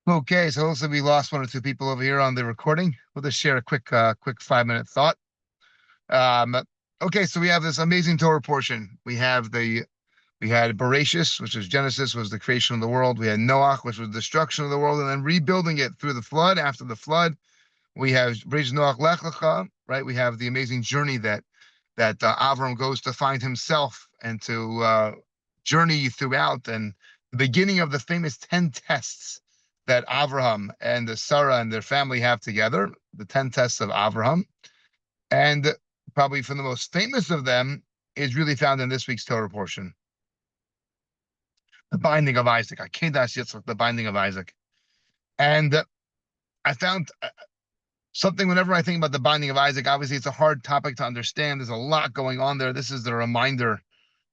Okay, so also we lost one or two people over here on the recording. We'll just share a quick 5-minute thought. Um, okay, so we have this amazing Torah portion. We had Bereshis, which was Genesis, was the creation of the world. We had Noach, which was destruction of the world, and then rebuilding it through the flood. After the flood, we have Bereshis Noach Lech Lecha, right? We have the amazing journey that Avraham goes to find himself and to journey throughout, and the beginning of the famous 10 tests that Avraham and Sarah and their family have together, the 10 tests of Avraham. And probably for the most famous of them is really found in this week's Torah portion. The binding of Isaac, Akeida Yitzchok, the binding of Isaac. And I found something whenever I think about the binding of Isaac, obviously it's a hard topic to understand. There's a lot going on there. This is the reminder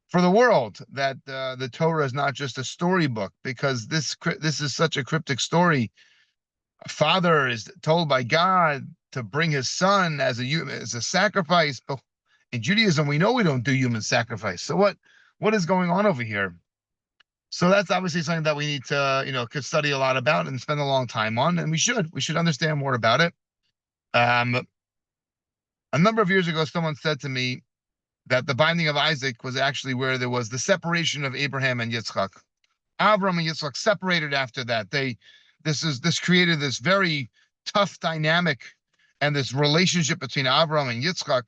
for the world that the Torah is not just a storybook, because this is such a cryptic story. A father is told by God to bring his son as a sacrifice, but in Judaism we know we don't do human sacrifice. So what is going on over here? So that's obviously something that we need to could study a lot about and spend a long time on, and we should understand more about it. A number of years ago, someone said to me that the binding of Isaac was actually where there was the separation of Abraham and Yitzchok. Avraham and Yitzchok separated after that. This created this very tough dynamic and this relationship between Avraham and Yitzchok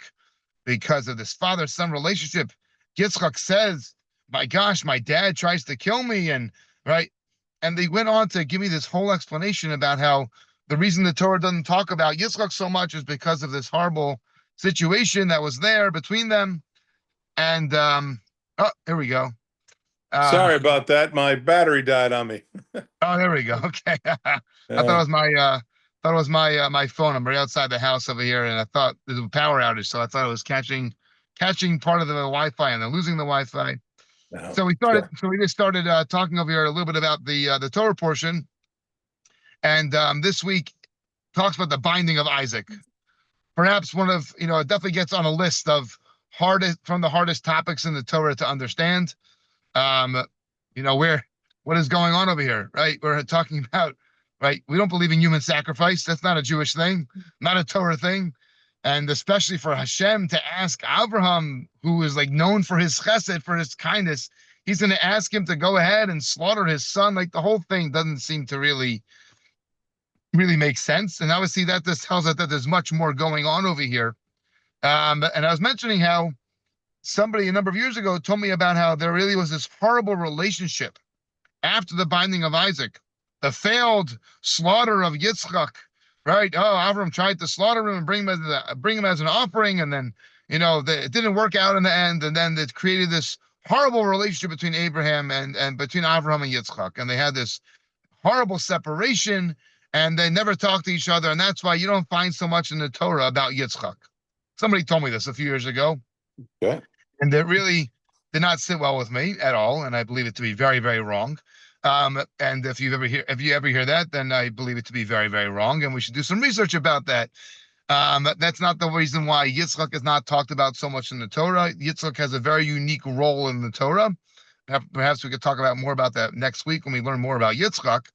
because of this father-son relationship. Yitzchok says, "My gosh, my dad tries to kill me," and they went on to give me this whole explanation about how the reason the Torah doesn't talk about Yitzchok so much is because of this horrible situation that was there between them. And oh, here we go. Sorry about that. My battery died on me. Oh, there we go. Okay. I thought it was my phone. I'm right outside the house over here, and I thought there's a power outage, so I thought it was catching part of the Wi-Fi and then losing the Wi-Fi. No, so we just started talking over here a little bit about the Torah portion, and this week talks about the binding of Isaac. Perhaps one of it definitely gets on a list of the hardest topics in the Torah to understand. What is going on over here, right? We're talking about, right? We don't believe in human sacrifice. That's not a Jewish thing, not a Torah thing. And especially for Hashem to ask Avraham, who is like known for his chesed, for his kindness, he's going to ask him to go ahead and slaughter his son. Like the whole thing doesn't seem to really make sense. And obviously that just tells us that there's much more going on over here. And I was mentioning how somebody a number of years ago told me about how there really was this horrible relationship after the binding of Isaac, the failed slaughter of Yitzchok, right? Oh, Avraham tried to slaughter him and bring him as an offering, and then it didn't work out in the end, and then it created this horrible relationship between Abraham and between Avraham and Yitzchok, and they had this horrible separation, and they never talked to each other, and that's why you don't find so much in the Torah about Yitzchok. Somebody told me this a few years ago. Okay. And it really did not sit well with me at all, and I believe it to be very, very wrong. And if you ever hear that, then I believe it to be very, very wrong, and we should do some research about that. That's not the reason why Yitzchok is not talked about so much in the Torah. Yitzchok has a very unique role in the Torah. Perhaps we could talk about more about that next week when we learn more about Yitzchok.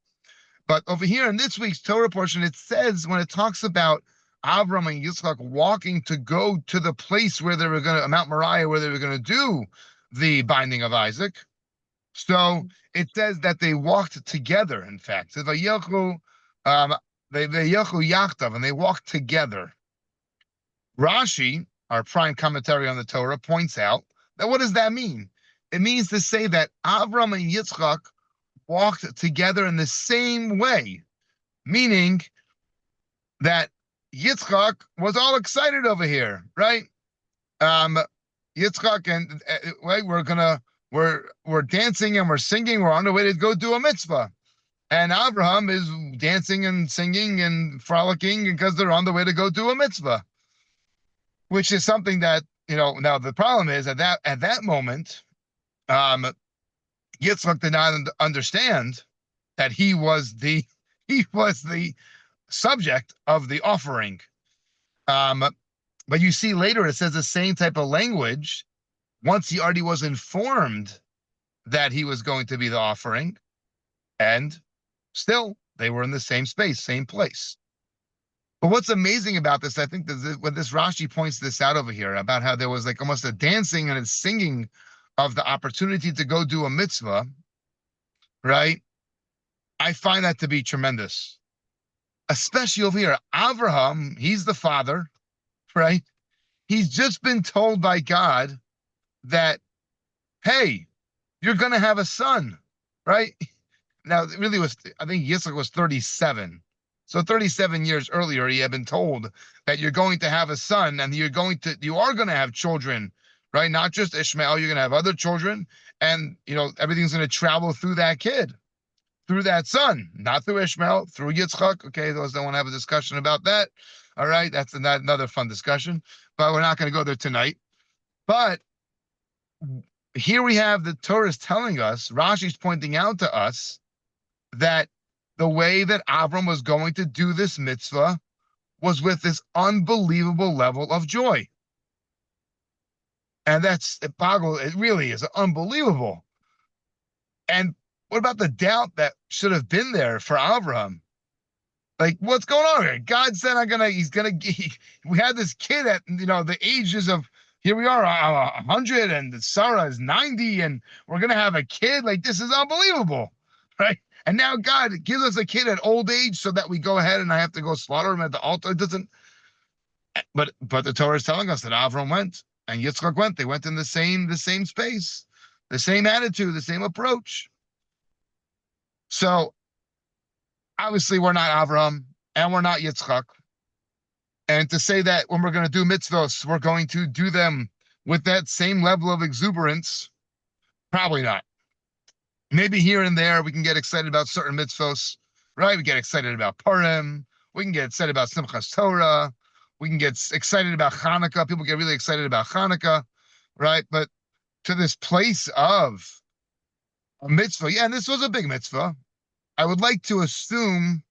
But over here in this week's Torah portion, it says when it talks about Avraham and Yitzchok walking to go to the place where they were going to, Mount Moriah, where they were going to do the binding of Isaac. So it says that they walked together, in fact. They yachtav, and they walked together. Rashi, our prime commentary on the Torah, points out that what does that mean? It means to say that Avraham and Yitzchok walked together in the same way, meaning that Yitzchok was all excited over here, right? Yitzchok and we're dancing and we're singing. We're on the way to go do a mitzvah, and Avraham is dancing and singing and frolicking because they're on the way to go do a mitzvah, which is something that Now the problem is at that moment, Yitzchok did not understand that he was the subject of the offering. But you see later it says the same type of language once he already was informed that he was going to be the offering, and still They were in the same space, same place. But what's amazing about this, I think, when this Rashi points this out over here about how there was like almost a dancing and a singing of the opportunity to go do a mitzvah, right? I find that to be tremendous, especially over here. Avraham, he's the father, right? He's just been told by God that, hey, you're going to have a son, right? Now, it really was, I think Yitzchok was 37. So 37 years earlier, he had been told that you're going to have a son and you are going to have children, right? Not just Ishmael, you're going to have other children, and, everything's going to travel through that kid, through that son, not through Ishmael, through Yitzchok. Okay, those don't want to have a discussion about that. All right, that's another fun discussion, but we're not going to go there tonight. But here we have the Torah is telling us, Rashi's pointing out to us that the way that Avram was going to do this mitzvah was with this unbelievable level of joy. And it really is unbelievable. And what about the doubt that should have been there for Avraham? Like, what's going on here? God said, we had this kid at, the ages of, here we are, 100, and Sarah is 90, and we're going to have a kid. Like, this is unbelievable, right? And now God gives us a kid at old age so that we go ahead and I have to go slaughter him at the altar. It doesn't, but the Torah is telling us that Avraham went and Yitzchok went. They went in the same space, the same attitude, the same approach. So obviously we're not Avraham and we're not Yitzchok. And to say that when we're going to do mitzvos, we're going to do them with that same level of exuberance, probably not. Maybe here and there we can get excited about certain mitzvos, right? We get excited about Purim. We can get excited about Simchas Torah. We can get excited about Hanukkah. People get really excited about Hanukkah, right? But to this place of a mitzvah, yeah, and this was a big mitzvah. I would like to assume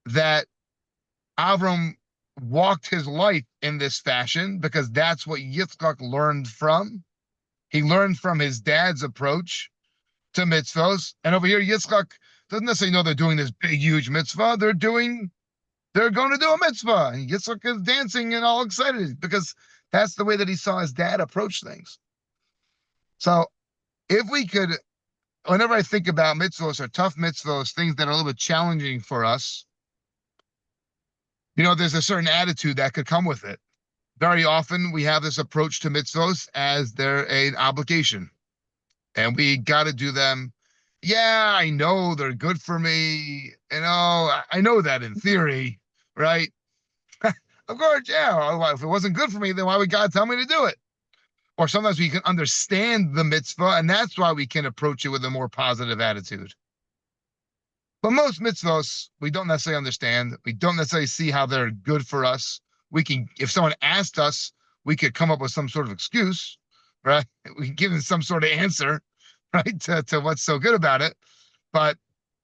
that Avram walked his life in this fashion because that's what Yitzchok learned from. He learned from his dad's approach to mitzvahs. And over here, Yitzchok doesn't necessarily know they're doing this big, huge mitzvah. They're going to do a mitzvah. And Yitzchok is dancing and all excited because that's the way that he saw his dad approach things. So if we could, whenever I think about mitzvahs or tough mitzvahs, things that are a little bit challenging for us, there's a certain attitude that could come with it. Very often we have this approach to mitzvahs as they're an obligation. And we got to do them. Yeah, I know they're good for me. I know that in theory, right? Of course, yeah. If it wasn't good for me, then why would God tell me to do it? Or sometimes we can understand the mitzvah, and that's why we can approach it with a more positive attitude. But most mitzvahs, we don't necessarily understand. We don't necessarily see how they're good for us. If someone asked us, we could come up with some sort of excuse, right? We can give them some sort of answer, right, to what's so good about it. But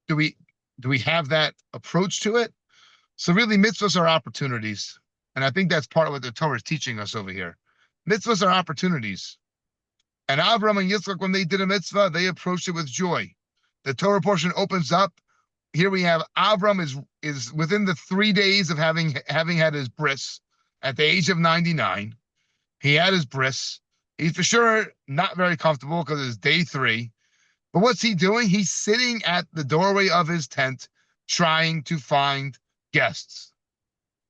do we have that approach to it? So really, mitzvahs are opportunities. And I think that's part of what the Torah is teaching us over here. Mitzvahs are opportunities. And Avraham and Yitzchok, when they did a mitzvah, they approached it with joy. The Torah portion opens up. Here we have Avraham is within the 3 days of having had his bris at the age of 99. He had his bris. He's for sure not very comfortable because it's day 3. But what's he doing? He's sitting at the doorway of his tent trying to find guests.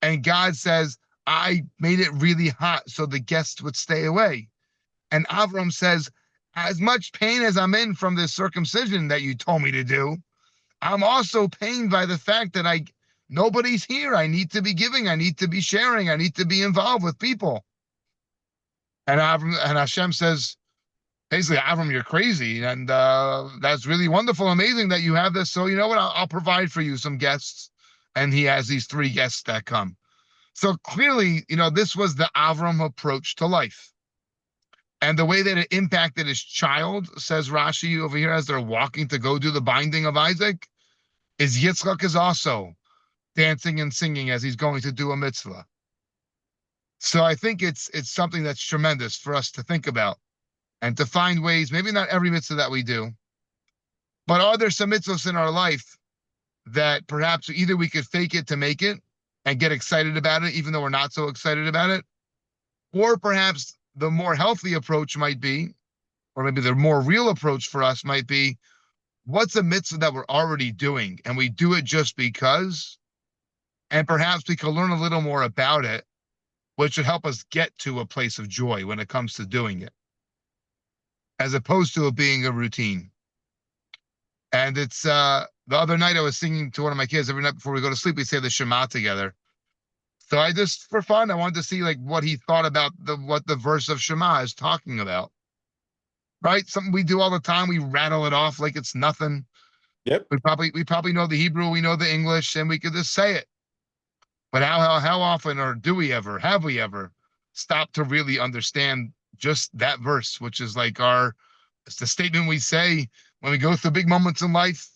And God says, I made it really hot so the guests would stay away. And Avraham says, as much pain as I'm in from this circumcision that you told me to do, I'm also pained by the fact that nobody's here. I need to be giving. I need to be sharing. I need to be involved with people. And Hashem says, basically, Avram, you're crazy. And that's really wonderful, amazing that you have this. So you know what? I'll provide for you some guests. And he has these 3 guests that come. So clearly, this was the Avram approach to life. And the way that it impacted his child, says Rashi over here, as they're walking to go do the binding of Isaac, is Yitzchok is also dancing and singing as he's going to do a mitzvah. So I think it's something that's tremendous for us to think about and to find ways, maybe not every mitzvah that we do, but are there some mitzvahs in our life that perhaps either we could fake it to make it and get excited about it, even though we're not so excited about it, or perhaps the more healthy approach might be, or maybe the more real approach for us might be, what's a mitzvah that we're already doing and we do it just because, and perhaps we can learn a little more about it, which should help us get to a place of joy when it comes to doing it, as opposed to it being a routine. And it's the other night I was singing to one of my kids every night before we go to sleep. We say the Shema together. So I just, for fun, I wanted to see like what he thought about what the verse of Shema is talking about. Right? Something we do all the time. We rattle it off like it's nothing. Yep. We probably know the Hebrew, we know the English, and we could just say it. But how often, or have we ever stopped to really understand just that verse, which is like it's the statement we say when we go through big moments in life,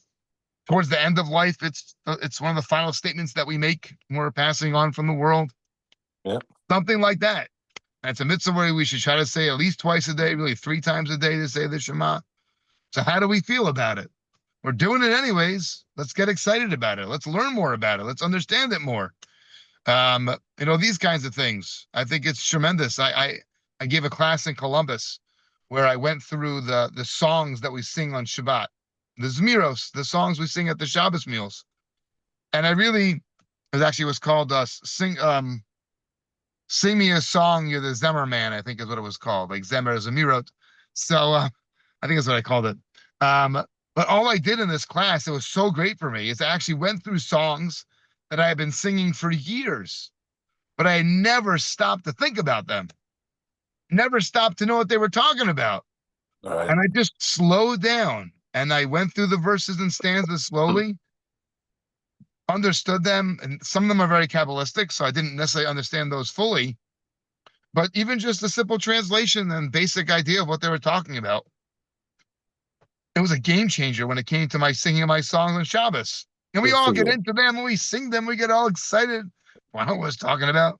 towards the end of life. It's one of the final statements that we make when we're passing on from the world. Yeah. Something like that. And it's a mitzvah where we should try to say at least twice a day, really 3 times a day to say the Shema. So how do we feel about it? We're doing it anyways. Let's get excited about it. Let's learn more about it. Let's understand it more. These kinds of things. I think it's tremendous. I gave a class in Columbus where I went through the songs that we sing on Shabbat, the Zmiros, the songs we sing at the Shabbos meals. And it was called Sing Me a Song, You're the Zemer Man, I think is what it was called, like Zemer Zemirot. So I think that's what I called it. But all I did in this class, it was so great for me, is I actually went through songs that I had been singing for years, but I never stopped to think about them. Never stopped to know what they were talking about. All right. And I just slowed down and I went through the verses and stanzas slowly, understood them, and some of them are very Kabbalistic, so I didn't necessarily understand those fully. But even just a simple translation and basic idea of what they were talking about, it was a game changer when it came to my singing my songs on Shabbos. And we all get into them, when we sing them, we get all excited. Wow, what I was talking about.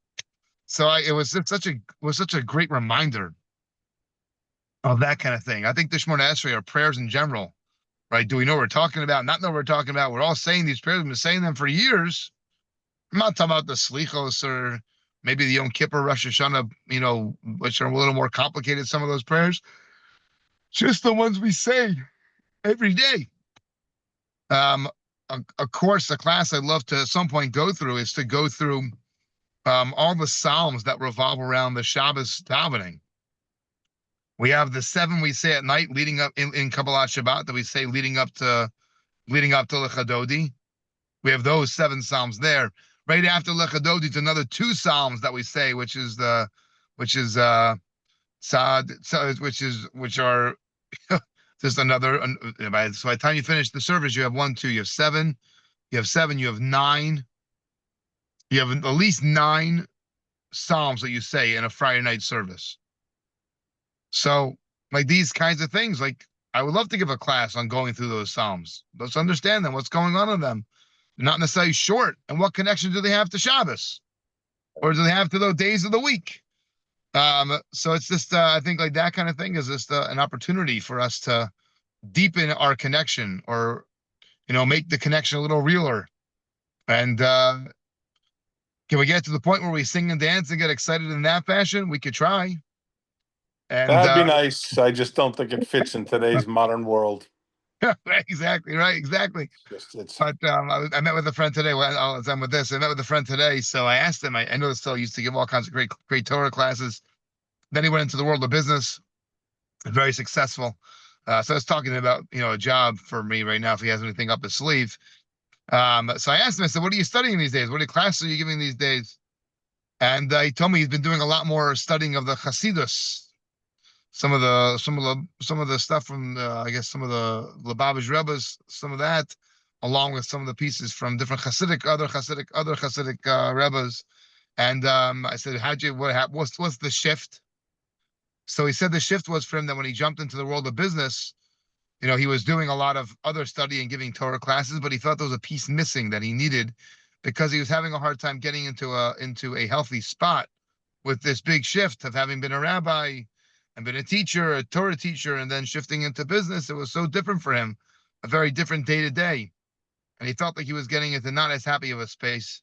So it was such a great reminder of that kind of thing. I think the Shemona Esrei are prayers in general, right? Do we know what we're talking about? Not know what we're talking about. We're all saying these prayers. We've been saying them for years. I'm not talking about the Slichos or maybe the Yom Kippur, Rosh Hashanah, which are a little more complicated, some of those prayers. Just the ones we say every day. Of course, a class I'd love to at some point go through is to go through all the Psalms that revolve around the Shabbos davening. We have the 7 we say at night leading up in Kabbalat Shabbat that we say leading up to Lechadodi. We have those 7 Psalms there. Right after Lechadodi, it's another 2 Psalms that we say, which are just another. So by the time you finish the service, you have 1, 2, you have 7, you have 9. You have at least 9 Psalms that you say in a Friday night service. So, like these kinds of things, like I would love to give a class on going through those Psalms. Let's understand them, what's going on in them. They're not necessarily short. And what connection do they have to Shabbos? Or do they have to those days of the week? So it's just, I think like that kind of thing is just an opportunity for us to deepen our connection, or, make the connection a little realer. And can we get to the point where we sing and dance and get excited in that fashion? We could try. And that'd be nice. I just don't think it fits in today's modern world. Exactly right. Exactly. But I met with a friend today. Well, I'll end with this. I met with a friend today, so I asked him. I know still used to give all kinds of great Torah classes. Then he went into the world of business, very successful. So I was talking about a job for me right now if he has anything up his sleeve. So I asked him. I said, "What are you studying these days? What classes are you giving these days?" And he told me he's been doing a lot more studying of the Hasidus. Some of the stuff from I guess some of the Lubavitch Rebbe's, some of that, along with some of the pieces from different other Hasidic Rebbe's. And I said, what's the shift? So he said the shift was for him that when he jumped into the world of business, he was doing a lot of other study and giving Torah classes, but he felt there was a piece missing that he needed because he was having a hard time getting into a healthy spot with this big shift of having been a rabbi and been a teacher, a Torah teacher, and then shifting into business. It was so different for him, a very different day to day. and he felt like he was getting into not as happy of a space.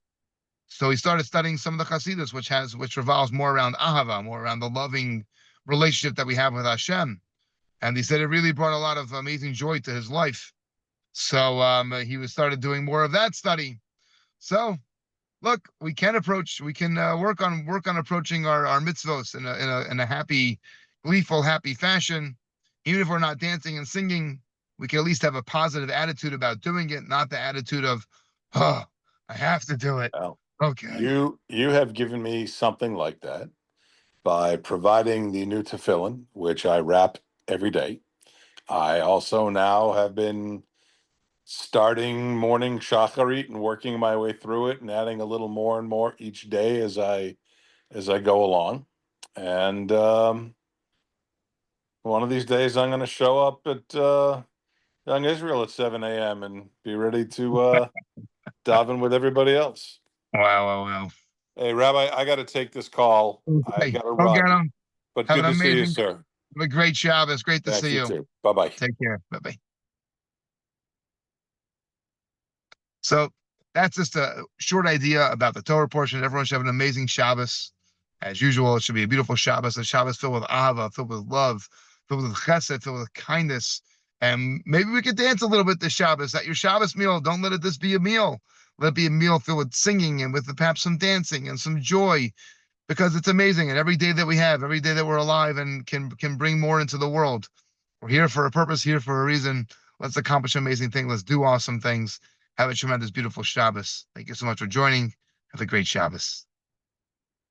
So he started studying some of the Hasidus, which revolves more around Ahava, more around the loving relationship that we have with Hashem. And he said it really brought a lot of amazing joy to his life. So he was started doing more of that study. So look, we can work on approaching our mitzvos in a happy, gleeful, happy fashion. Even if we're not dancing and singing, we can at least have a positive attitude about doing it, not the attitude of, oh, I have to do it. Well, Okay. you have given me something like that by providing the new tefillin, which I wrap every day. I also now have been starting morning shacharit and working my way through it and adding a little more and more each day as I go along. And one of these days I'm going to show up at Young Israel at 7 a.m. and be ready to daven with everybody else. Wow. Hey, Rabbi, I got to take this call. I Okay. got to Go get run. them. But Have good an to see you, amazing, sir. have a great Shabbos. Great to Thanks, see you you. too. Bye-bye. Take care. Bye-bye. So that's just a short idea about the Torah portion. Everyone should have an amazing Shabbos. As usual, it should be a beautiful Shabbos, a Shabbos filled with ahava, filled with love, filled with chesed, filled with kindness. And maybe we could dance a little bit this Shabbos. At your Shabbos meal, don't let it just be a meal. Let it be a meal filled with singing and with perhaps some dancing and some joy, because it's amazing. And every day that we have, every day that we're alive and can bring more into the world. We're here for a purpose, here for a reason. Let's accomplish amazing things. Let's do awesome things. Have a tremendous, beautiful Shabbos. Thank you so much for joining. Have a great Shabbos.